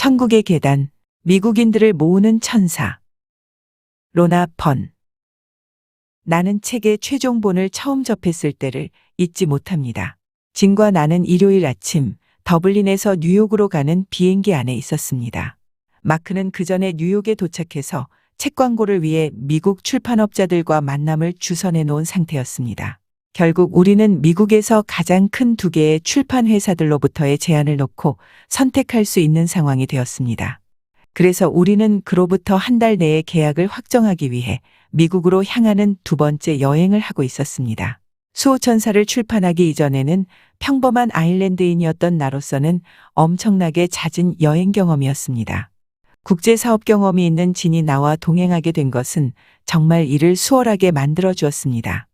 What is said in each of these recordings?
천국의 계단, 미국인들을 모으는 천사. 로나 번. 나는 책의 최종본을 처음 접했을 때를 잊지 못합니다. 진과 나는 일요일 아침 더블린에서 뉴욕으로 가는 비행기 안에 있었습니다. 마크는 그 전에 뉴욕에 도착해서 책 광고를 위해 미국 출판업자들과 만남을 주선해 놓은 상태였습니다. 결국 우리는 미국에서 가장 큰 두 개의 출판 회사들로부터의 제안을 놓고 선택할 수 있는 상황이 되었습니다. 그래서 우리는 그로부터 한 달 내에 계약을 확정하기 위해 미국으로 향하는 두 번째 여행을 하고 있었습니다. 수호천사를 출판하기 이전에는 평범한 아일랜드인이었던 나로서는 엄청나게 잦은 여행 경험이었습니다. 국제사업 경험이 있는 진이 나와 동행하게 된 것은 정말 일을 수월하게 만들어 주었습니다.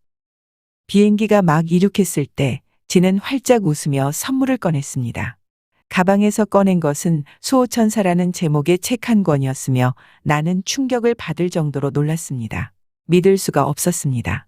비행기가 막 이륙했을 때 진은 활짝 웃으며 선물을 꺼냈습니다. 가방에서 꺼낸 것은 수호천사라는 제목의 책 한 권이었으며 나는 충격을 받을 정도로 놀랐습니다. 믿을 수가 없었습니다.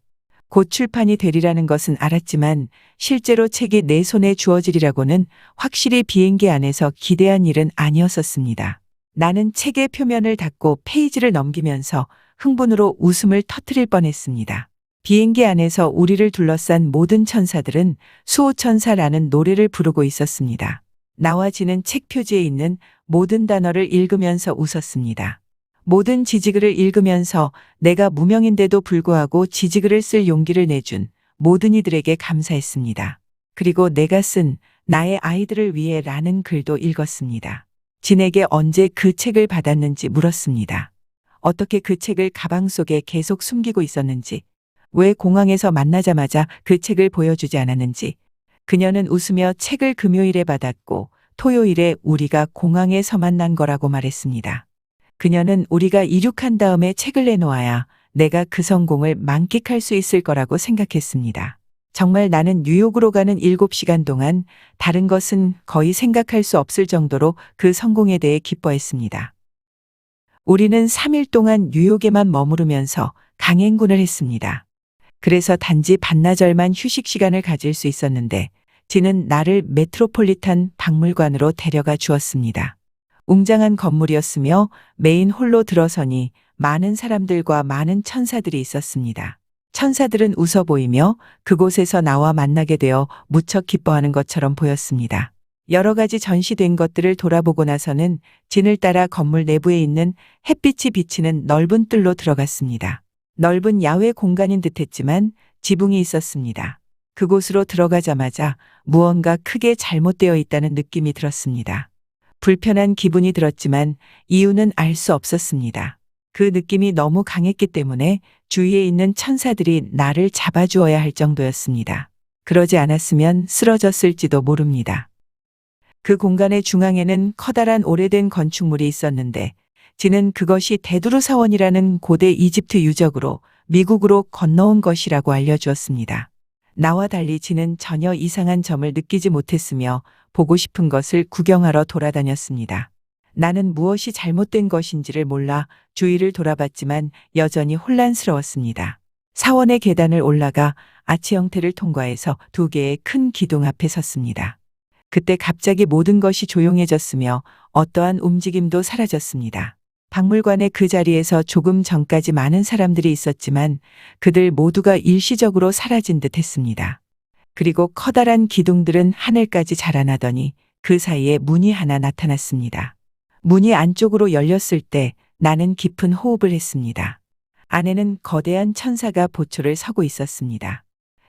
곧 출판이 되리라는 것은 알았지만 실제로 책이 내 손에 주어지리라고는 확실히 비행기 안에서 기대한 일은 아니었었습니다. 나는 책의 표면을 닫고 페이지를 넘기면서 흥분으로 웃음을 터뜨릴 뻔했습니다. 비행기 안에서 우리를 둘러싼 모든 천사들은 수호천사라는 노래를 부르고 있었습니다. 나와 진은 책 표지에 있는 모든 단어를 읽으면서 웃었습니다. 모든 지지글을 읽으면서 내가 무명인데도 불구하고 지지글을 쓸 용기를 내준 모든 이들에게 감사했습니다. 그리고 내가 쓴 나의 아이들을 위해 라는 글도 읽었습니다. 진에게 언제 그 책을 받았는지 물었습니다. 어떻게 그 책을 가방 속에 계속 숨기고 있었는지, 왜 공항에서 만나자마자 그 책을 보여주지 않았는지. 그녀는 웃으며 책을 금요일에 받았고 토요일에 우리가 공항에서 만난 거라고 말했습니다. 그녀는 우리가 이륙한 다음에 책을 내놓아야 내가 그 성공을 만끽할 수 있을 거라고 생각했습니다. 정말 나는 뉴욕으로 가는 7시간 동안 다른 것은 거의 생각할 수 없을 정도로 그 성공에 대해 기뻐했습니다. 우리는 3일 동안 뉴욕에만 머무르면서 강행군을 했습니다. 그래서 단지 반나절만 휴식 시간을 가질 수 있었는데 진은 나를 메트로폴리탄 박물관으로 데려가 주었습니다. 웅장한 건물이었으며 메인 홀로 들어서니 많은 사람들과 많은 천사들이 있었습니다. 천사들은 웃어 보이며 그곳에서 나와 만나게 되어 무척 기뻐하는 것처럼 보였습니다. 여러 가지 전시된 것들을 돌아보고 나서는 진을 따라 건물 내부에 있는 햇빛이 비치는 넓은 뜰로 들어갔습니다. 넓은 야외 공간인 듯했지만 지붕이 있었습니다. 그곳으로 들어가자마자 무언가 크게 잘못되어 있다는 느낌이 들었습니다. 불편한 기분이 들었지만 이유는 알 수 없었습니다. 그 느낌이 너무 강했기 때문에 주위에 있는 천사들이 나를 잡아주어야 할 정도였습니다. 그러지 않았으면 쓰러졌을지도 모릅니다. 그 공간의 중앙에는 커다란 오래된 건축물이 있었는데 진은 그것이 데두르 사원이라는 고대 이집트 유적으로 미국으로 건너온 것이라고 알려주었습니다. 나와 달리 진은 전혀 이상한 점을 느끼지 못했으며 보고 싶은 것을 구경하러 돌아다녔습니다. 나는 무엇이 잘못된 것인지를 몰라 주위를 돌아봤지만 여전히 혼란스러웠습니다. 사원의 계단을 올라가 아치 형태를 통과해서 두 개의 큰 기둥 앞에 섰습니다. 그때 갑자기 모든 것이 조용해졌으며 어떠한 움직임도 사라졌습니다. 박물관의 그 자리에서 조금 전까지 많은 사람들이 있었지만 그들 모두가 일시적으로 사라진 듯 했습니다. 그리고 커다란 기둥들은 하늘까지 자라나더니 그 사이에 문이 하나 나타났습니다. 문이 안쪽으로 열렸을 때 나는 깊은 호흡을 했습니다. 안에는 거대한 천사가 보초를 서고 있었습니다.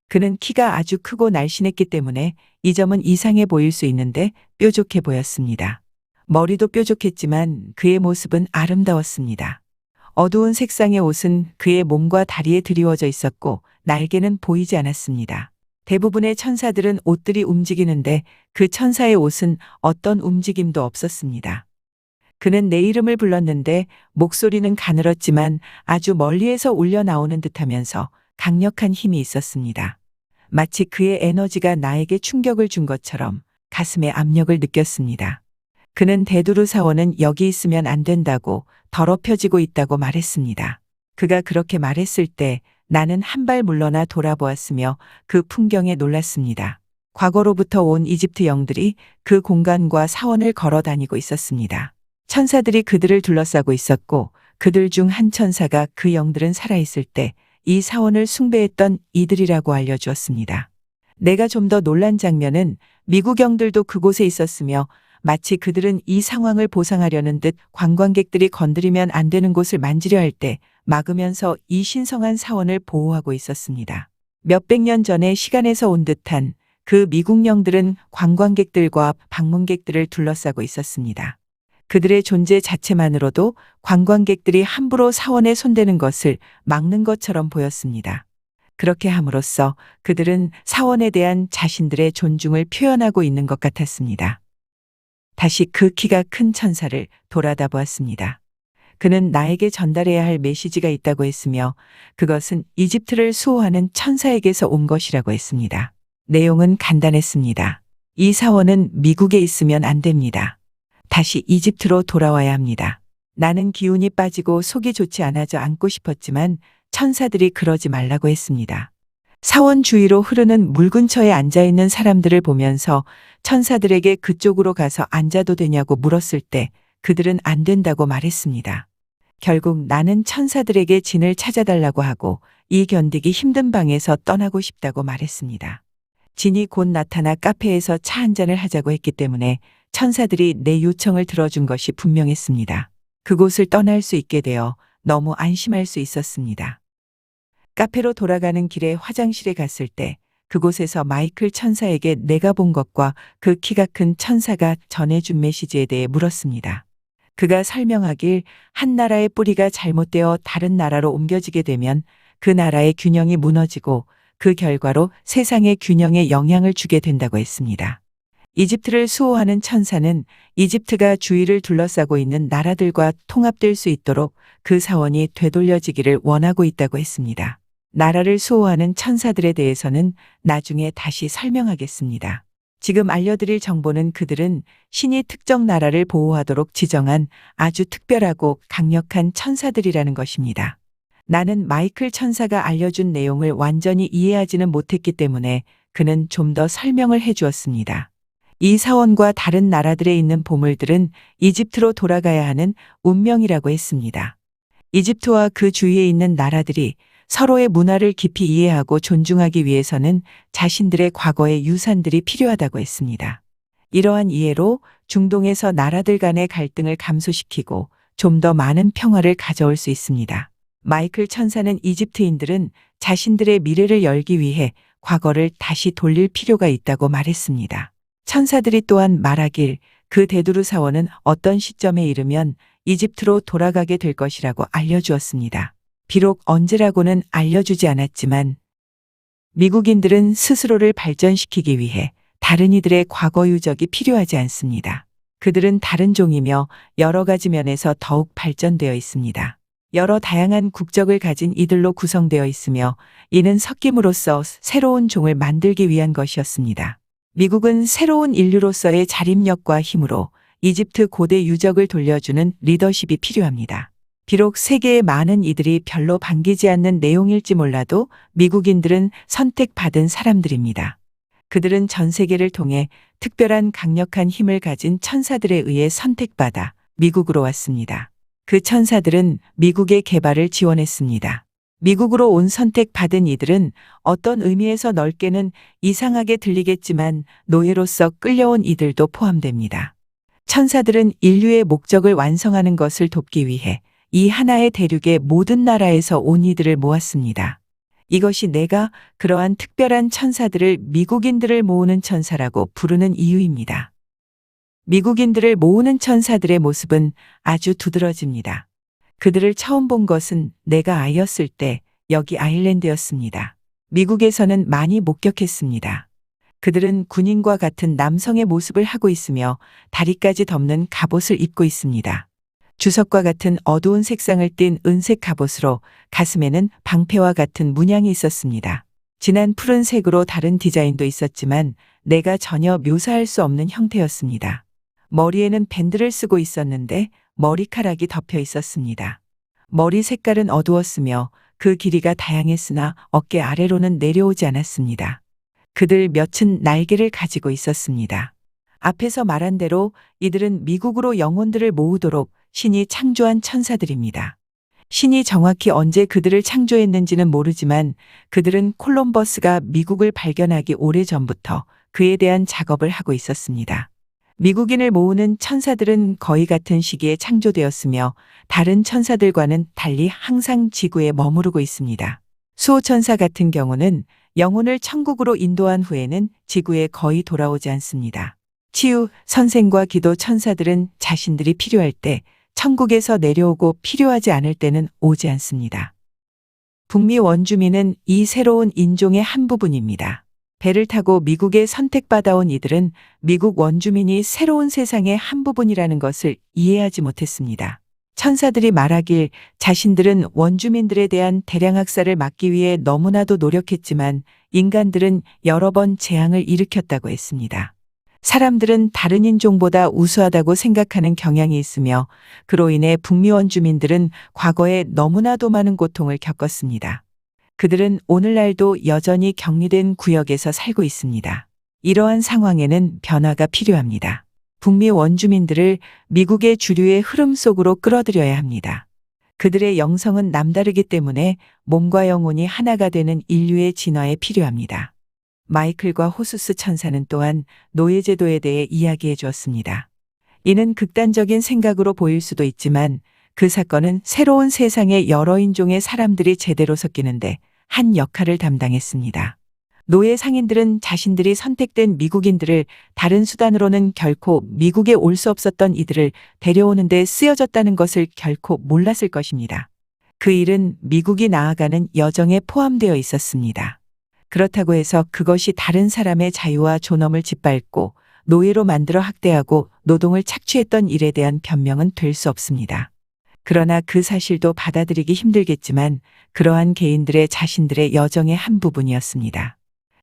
그는 키가 아주 크고 날씬했기 때문에 이 점은 이상해 보일 수 있는데 뾰족해 보였습니다. 머리도 뾰족했지만 그의 모습은 아름다웠습니다. 어두운 색상의 옷은 그의 몸과 다리에 드리워져 있었고 날개는 보이지 않았습니다. 대부분의 천사들은 옷들이 움직이는데 그 천사의 옷은 어떤 움직임도 없었습니다. 그는 내 이름을 불렀는데 목소리는 가늘었지만 아주 멀리에서 울려 나오는 듯하면서 강력한 힘이 있었습니다. 마치 그의 에너지가 나에게 충격을 준 것처럼 가슴에 압력을 느꼈습니다. 그는 데두르 사원은 여기 있으면 안 된다고 더럽혀지고 있다고 말했습니다. 그가 그렇게 말했을 때 나는 한 발 물러나 돌아보았으며 그 풍경에 놀랐습니다. 과거로부터 온 이집트 영들이 그 공간과 사원을 걸어 다니고 있었습니다. 천사들이 그들을 둘러싸고 있었고 그들 중 한 천사가 그 영들은 살아있을 때 이 사원을 숭배했던 이들이라고 알려주었습니다. 내가 좀 더 놀란 장면은 미국 영들도 그곳에 있었으며 마치 그들은 이 상황을 보상하려는 듯 관광객들이 건드리면 안 되는 곳을 만지려 할 때 막으면서 이 신성한 사원을 보호하고 있었습니다. 몇백 년 전의 시간에서 온 듯한 그 미국 영들은 관광객들과 방문객들을 둘러싸고 있었습니다. 그들의 존재 자체만으로도 관광객들이 함부로 사원에 손대는 것을 막는 것처럼 보였습니다. 그렇게 함으로써 그들은 사원에 대한 자신들의 존중을 표현하고 있는 것 같았습니다. 다시 그 키가 큰 천사를 돌아다 보았습니다. 그는 나에게 전달해야 할 메시지가 있다고 했으며 그것은 이집트를 수호하는 천사에게서 온 것이라고 했습니다. 내용은 간단했습니다. 이 사원은 미국에 있으면 안 됩니다. 다시 이집트로 돌아와야 합니다. 나는 기운이 빠지고 속이 좋지 않아져 앉고 싶었지만 천사들이 그러지 말라고 했습니다. 사원 주위로 흐르는 물 근처에 앉아있는 사람들을 보면서 천사들에게 그쪽으로 가서 앉아도 되냐고 물었을 때 그들은 안 된다고 말했습니다. 결국 나는 천사들에게 진을 찾아달라고 하고 이 견디기 힘든 방에서 떠나고 싶다고 말했습니다. 진이 곧 나타나 카페에서 차 한잔을 하자고 했기 때문에 천사들이 내 요청을 들어준 것이 분명했습니다. 그곳을 떠날 수 있게 되어 너무 안심할 수 있었습니다. 카페로 돌아가는 길에 화장실에 갔을 때 그곳에서 마이클 천사에게 내가 본 것과 그 키가 큰 천사가 전해준 메시지에 대해 물었습니다. 그가 설명하길 한 나라의 뿌리가 잘못되어 다른 나라로 옮겨지게 되면 그 나라의 균형이 무너지고 그 결과로 세상의 균형에 영향을 주게 된다고 했습니다. 이집트를 수호하는 천사는 이집트가 주위를 둘러싸고 있는 나라들과 통합될 수 있도록 그 사원이 되돌려지기를 원하고 있다고 했습니다. 나라를 수호하는 천사들에 대해서는 나중에 다시 설명하겠습니다. 지금 알려드릴 정보는 그들은 신이 특정 나라를 보호하도록 지정한 아주 특별하고 강력한 천사들이라는 것입니다. 나는 마이클 천사가 알려준 내용을 완전히 이해하지는 못했기 때문에 그는 좀 더 설명을 해주었습니다. 이 사원과 다른 나라들에 있는 보물들은 이집트로 돌아가야 하는 운명이라고 했습니다. 이집트와 그 주위에 있는 나라들이 서로의 문화를 깊이 이해하고 존중하기 위해서는 자신들의 과거의 유산들이 필요하다고 했습니다. 이러한 이해로 중동에서 나라들 간의 갈등을 감소시키고 좀 더 많은 평화를 가져올 수 있습니다. 마이클 천사는 이집트인들은 자신들의 미래를 열기 위해 과거를 다시 돌릴 필요가 있다고 말했습니다. 천사들이 또한 말하길 그 데두르 사원은 어떤 시점에 이르면 이집트로 돌아가게 될 것이라고 알려주었습니다. 비록 언제라고는 알려주지 않았지만 미국인들은 스스로를 발전시키기 위해 다른 이들의 과거 유적이 필요하지 않습니다. 그들은 다른 종이며 여러 가지 면에서 더욱 발전되어 있습니다. 여러 다양한 국적을 가진 이들로 구성되어 있으며 이는 섞임으로써 새로운 종을 만들기 위한 것이었습니다. 미국은 새로운 인류로서의 자립력과 힘으로 이집트 고대 유적을 돌려주는 리더십이 필요합니다. 비록 세계의 많은 이들이 별로 반기지 않는 내용일지 몰라도 미국인들은 선택받은 사람들입니다. 그들은 전 세계를 통해 특별한 강력한 힘을 가진 천사들에 의해 선택받아 미국으로 왔습니다. 그 천사들은 미국의 개발을 지원했습니다. 미국으로 온 선택받은 이들은 어떤 의미에서 넓게는 이상하게 들리겠지만 노예로서 끌려온 이들도 포함됩니다. 천사들은 인류의 목적을 완성하는 것을 돕기 위해 이 하나의 대륙의 모든 나라에서 온 이들을 모았습니다. 이것이 내가 그러한 특별한 천사들을 미국인들을 모으는 천사라고 부르는 이유입니다. 미국인들을 모으는 천사들의 모습은 아주 두드러집니다. 그들을 처음 본 것은 내가 아이였을 때 여기 아일랜드였습니다. 미국에서는 많이 목격했습니다. 그들은 군인과 같은 남성의 모습을 하고 있으며 다리까지 덮는 갑옷을 입고 있습니다. 주석과 같은 어두운 색상을 띤 은색 갑옷으로 가슴에는 방패와 같은 문양이 있었습니다. 진한 푸른색으로 다른 디자인도 있었지만 내가 전혀 묘사할 수 없는 형태였습니다. 머리에는 밴드를 쓰고 있었는데 머리카락이 덮여 있었습니다. 머리 색깔은 어두웠으며 그 길이가 다양했으나 어깨 아래로는 내려오지 않았습니다. 그들 몇은 날개를 가지고 있었습니다. 앞에서 말한 대로 이들은 미국으로 영혼들을 모으도록 신이 창조한 천사들입니다. 신이 정확히 언제 그들을 창조했는지는 모르지만 그들은 콜럼버스가 미국을 발견하기 오래전부터 그에 대한 작업을 하고 있었습니다. 미국인을 모으는 천사들은 거의 같은 시기에 창조되었으며 다른 천사들과는 달리 항상 지구에 머무르고 있습니다. 수호천사 같은 경우는 영혼을 천국으로 인도한 후에는 지구에 거의 돌아오지 않습니다. 치유, 선생과 기도 천사들은 자신들이 필요할 때 천국에서 내려오고 필요하지 않을 때는 오지 않습니다. 북미 원주민은 이 새로운 인종의 한 부분입니다. 배를 타고 미국에 선택받아온 이들은 미국 원주민이 새로운 세상의 한 부분이라는 것을 이해하지 못했습니다. 천사들이 말하길 자신들은 원주민들에 대한 대량 학살을 막기 위해 너무나도 노력했지만 인간들은 여러 번 재앙을 일으켰다고 했습니다. 사람들은 다른 인종보다 우수하다고 생각하는 경향이 있으며 그로 인해 북미 원주민들은 과거에 너무나도 많은 고통을 겪었습니다. 그들은 오늘날도 여전히 격리된 구역에서 살고 있습니다. 이러한 상황에는 변화가 필요합니다. 북미 원주민들을 미국의 주류의 흐름 속으로 끌어들여야 합니다. 그들의 영성은 남다르기 때문에 몸과 영혼이 하나가 되는 인류의 진화에 필요합니다. 마이클과 호수스 천사는 또한 노예제도에 대해 이야기해 주었습니다. 이는 극단적인 생각으로 보일 수도 있지만 그 사건은 새로운 세상의 여러 인종의 사람들이 제대로 섞이는데 한 역할을 담당했습니다. 노예 상인들은 자신들이 선택된 미국인들을 다른 수단으로는 결코 미국에 올 수 없었던 이들을 데려오는 데 쓰여졌다는 것을 결코 몰랐을 것입니다. 그 일은 미국이 나아가는 여정에 포함되어 있었습니다. 그렇다고 해서 그것이 다른 사람의 자유와 존엄을 짓밟고 노예로 만들어 학대하고 노동을 착취했던 일에 대한 변명은 될 수 없습니다. 그러나 그 사실도 받아들이기 힘들겠지만 그러한 개인들의 자신들의 여정의 한 부분이었습니다.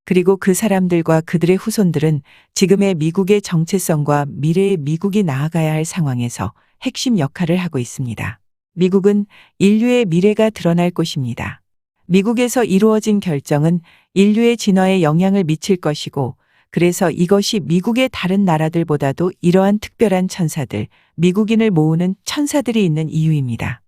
그리고 그 사람들과 그들의 후손들은 지금의 미국의 정체성과 미래의 미국이 나아가야 할 상황에서 핵심 역할을 하고 있습니다. 미국은 인류의 미래가 드러날 곳입니다. 미국에서 이루어진 결정은 인류의 진화에 영향을 미칠 것이고 그래서 이것이 미국의 다른 나라들보다도 이러한 특별한 천사들, 미국인을 모으는 천사들이 있는 이유입니다.